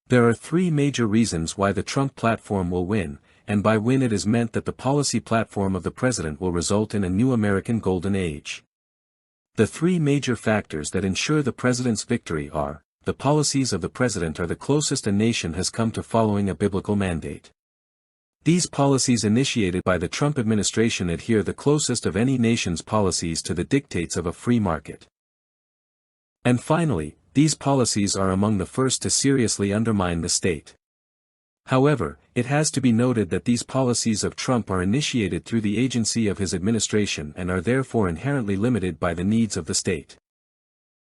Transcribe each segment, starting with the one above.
There are three major reasons why the Trump platform will win, and by win it is meant that the policy platform of the president will result in a new American golden age. The three major factors that ensure the president's victory are: the policies of the president are the closest a nation has come to following a biblical mandate. These policies initiated by the Trump administration adhere the closest of any nation's policies to the dictates of a free market. And finally, these policies are among the first to seriously undermine the state. However, it has to be noted that these policies of Trump are initiated through the agency of his administration and are therefore inherently limited by the needs of the state.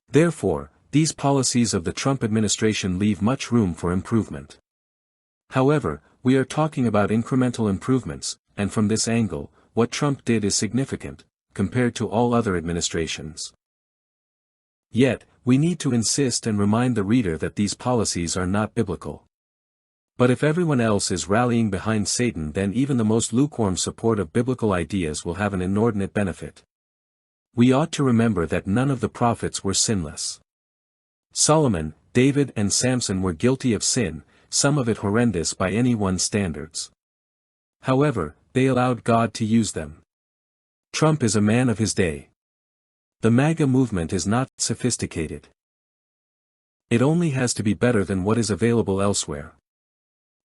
Therefore, these policies of the Trump administration leave much room for improvement. However, we are talking about incremental improvements, and from this angle, what Trump did is significant, compared to all other administrations. Yet, we need to insist and remind the reader that these policies are not biblical. But if everyone else is rallying behind Satan, then even the most lukewarm support of biblical ideas will have an inordinate benefit. We ought to remember that none of the prophets were sinless. Solomon, David and Samson were guilty of sin, some of it horrendous by anyone's standards. However, they allowed God to use them. Trump is a man of his day. The MAGA movement is not sophisticated. It only has to be better than what is available elsewhere.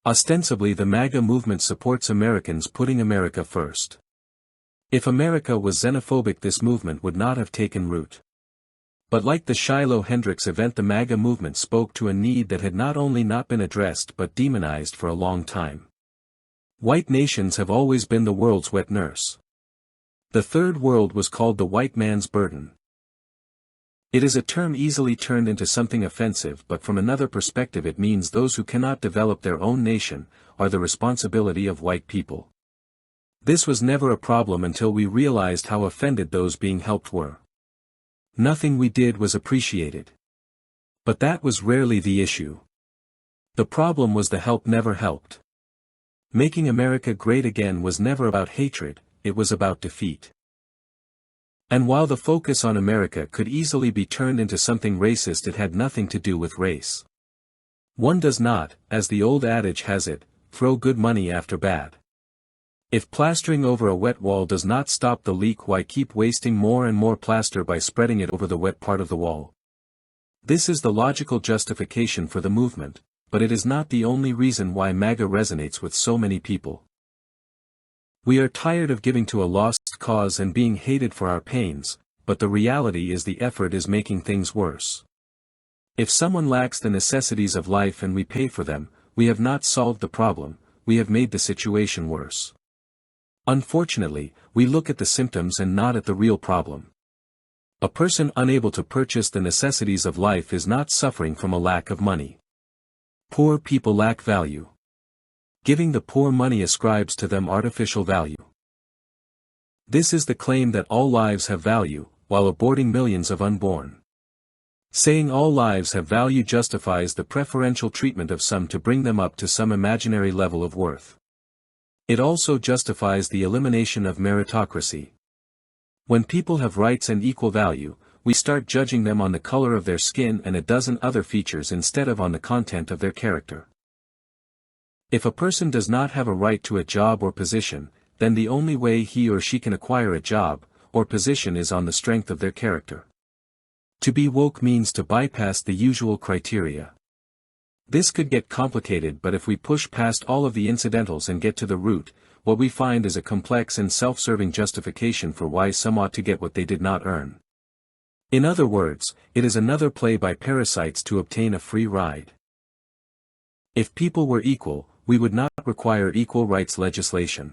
Ostensibly, the MAGA movement supports Americans putting America first. If America was xenophobic, this movement would not have taken root. But like the Shiloh Hendricks event, the MAGA movement spoke to a need that had not only not been addressed but demonized for a long time. White nations have always been the world's wet nurse. The Third World was called the white man's burden. It is a term easily turned into something offensive, but from another perspective it means those who cannot develop their own nation are the responsibility of white people. This was never a problem until we realized how offended those being helped were. Nothing we did was appreciated. But that was rarely the issue. The problem was the help never helped. Making America great again was never about hatred, it was about defeat. And while the focus on America could easily be turned into something racist, it had nothing to do with race. One does not, as the old adage has it, throw good money after bad. If plastering over a wet wall does not stop the leak, why keep wasting more and more plaster by spreading it over the wet part of the wall? This is the logical justification for the movement, but it is not the only reason why MAGA resonates with so many people. We are tired of giving to a lost cause and being hated for our pains, but the reality is the effort is making things worse. If someone lacks the necessities of life and we pay for them, we have not solved the problem, we have made the situation worse. Unfortunately, we look at the symptoms and not at the real problem. A person unable to purchase the necessities of life is not suffering from a lack of money. Poor people lack value. Giving the poor money ascribes to them artificial value. This is the claim that all lives have value, while aborting millions of unborn. Saying all lives have value justifies the preferential treatment of some to bring them up to some imaginary level of worth. It also justifies the elimination of meritocracy. When people have rights and equal value, we start judging them on the color of their skin and a dozen other features instead of on the content of their character. If a person does not have a right to a job or position, then the only way he or she can acquire a job or position is on the strength of their character. To be woke means to bypass the usual criteria. This could get complicated, but if we push past all of the incidentals and get to the root, what we find is a complex and self-serving justification for why some ought to get what they did not earn. In other words, it is another play by parasites to obtain a free ride. If people were equal, we would not require equal rights legislation.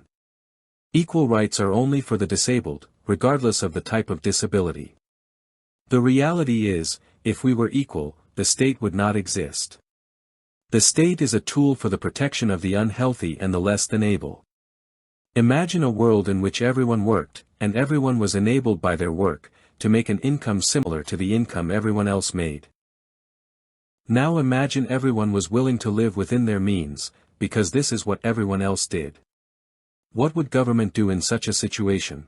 Equal rights are only for the disabled, regardless of the type of disability. The reality is, if we were equal, the state would not exist. The state is a tool for the protection of the unhealthy and the less than able. Imagine a world in which everyone worked, and everyone was enabled by their work, to make an income similar to the income everyone else made. Now imagine everyone was willing to live within their means, because this is what everyone else did. What would government do in such a situation?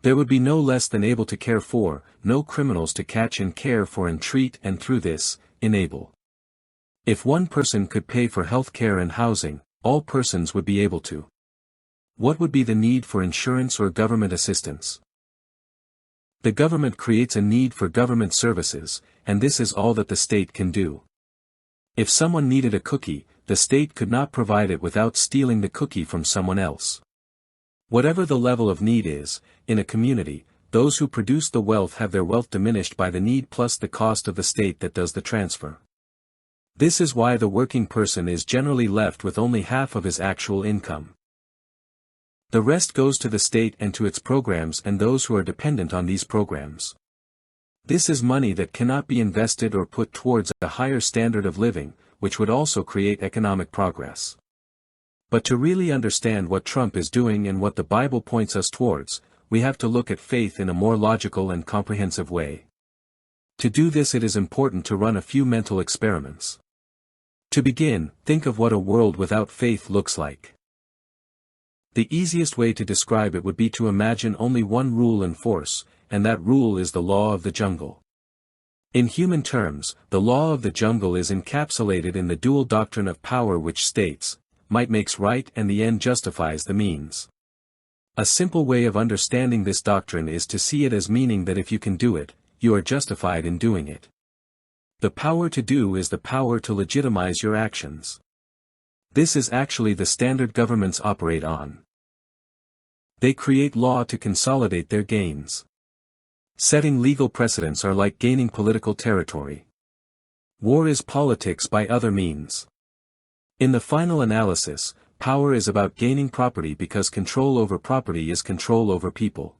There would be no less than able to care for, no criminals to catch and care for and treat, and through this, enable. If one person could pay for health care and housing, all persons would be able to. What would be the need for insurance or government assistance? The government creates a need for government services, and this is all that the state can do. If someone needed a cookie, the state could not provide it without stealing the cookie from someone else. Whatever the level of need is, in a community, those who produce the wealth have their wealth diminished by the need plus the cost of the state that does the transfer. This is why the working person is generally left with only half of his actual income. The rest goes to the state and to its programs and those who are dependent on these programs. This is money that cannot be invested or put towards a higher standard of living, which would also create economic progress. But to really understand what Trump is doing and what the Bible points us towards, we have to look at faith in a more logical and comprehensive way. To do this, it is important to run a few mental experiments. To begin, think of what a world without faith looks like. The easiest way to describe it would be to imagine only one rule in force, and that rule is the law of the jungle. In human terms, the law of the jungle is encapsulated in the dual doctrine of power, which states, might makes right and the end justifies the means. A simple way of understanding this doctrine is to see it as meaning that if you can do it, you are justified in doing it. The power to do is the power to legitimize your actions. This is actually the standard governments operate on. They create law to consolidate their gains. Setting legal precedents are like gaining political territory. War is politics by other means. In the final analysis, power is about gaining property because control over property is control over people.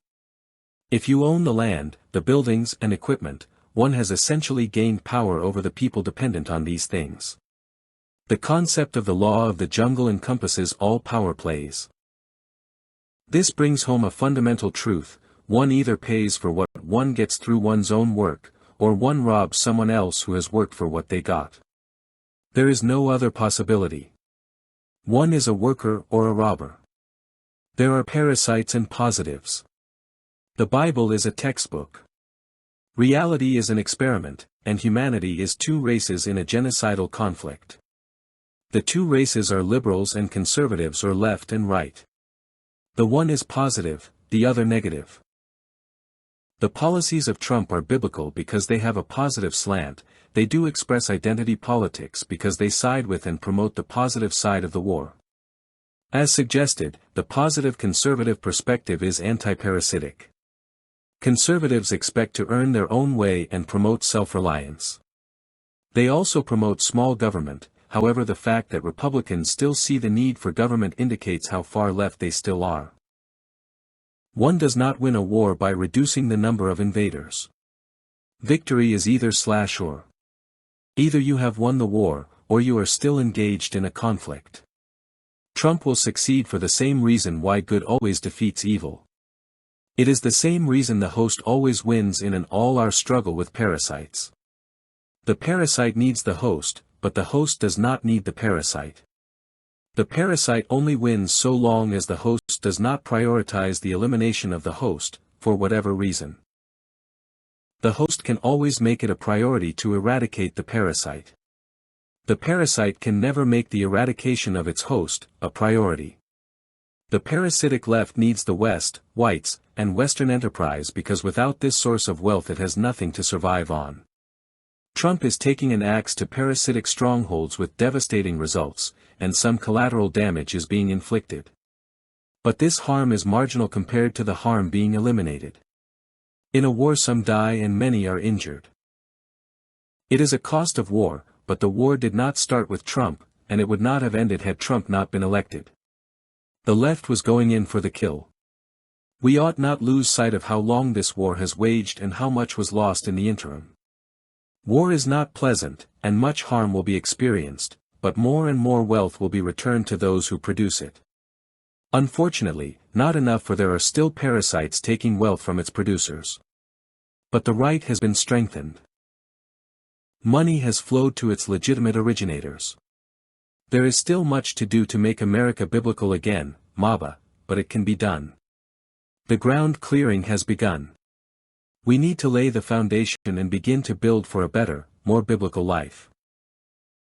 If you own the land, the buildings and equipment, one has essentially gained power over the people dependent on these things. The concept of the law of the jungle encompasses all power plays. This brings home a fundamental truth: one either pays for what one gets through one's own work, or one robs someone else who has worked for what they got. There is no other possibility. One is a worker or a robber. There are parasites and positives. The Bible is a textbook. Reality is an experiment, and humanity is two races in a genocidal conflict. The two races are liberals and conservatives, or left and right. The one is positive, the other negative. The policies of Trump are biblical because they have a positive slant. They do express identity politics because they side with and promote the positive side of the war. As suggested, the positive conservative perspective is anti-parasitic. Conservatives expect to earn their own way and promote self-reliance. They also promote small government. However, the fact that Republicans still see the need for government indicates how far left they still are. One does not win a war by reducing the number of invaders. Victory is either/or. Either you have won the war, or you are still engaged in a conflict. Trump will succeed for the same reason why good always defeats evil. It is the same reason the host always wins in an all-out struggle with parasites. The parasite needs the host, but the host does not need the parasite. The parasite only wins so long as the host does not prioritize the elimination of the host, for whatever reason. The host can always make it a priority to eradicate the parasite. The parasite can never make the eradication of its host a priority. The parasitic left needs the West, whites, and Western enterprise because without this source of wealth it has nothing to survive on. Trump is taking an axe to parasitic strongholds with devastating results, and some collateral damage is being inflicted. But this harm is marginal compared to the harm being eliminated. In a war some die and many are injured. It is a cost of war, but the war did not start with Trump, and it would not have ended had Trump not been elected. The left was going in for the kill. We ought not lose sight of how long this war has waged and how much was lost in the interim. War is not pleasant, and much harm will be experienced, but more and more wealth will be returned to those who produce it. Unfortunately, not enough, for there are still parasites taking wealth from its producers. But the right has been strengthened. Money has flowed to its legitimate originators. There is still much to do to make America biblical again, MABA, but it can be done. The ground clearing has begun. We need to lay the foundation and begin to build for a better, more biblical life.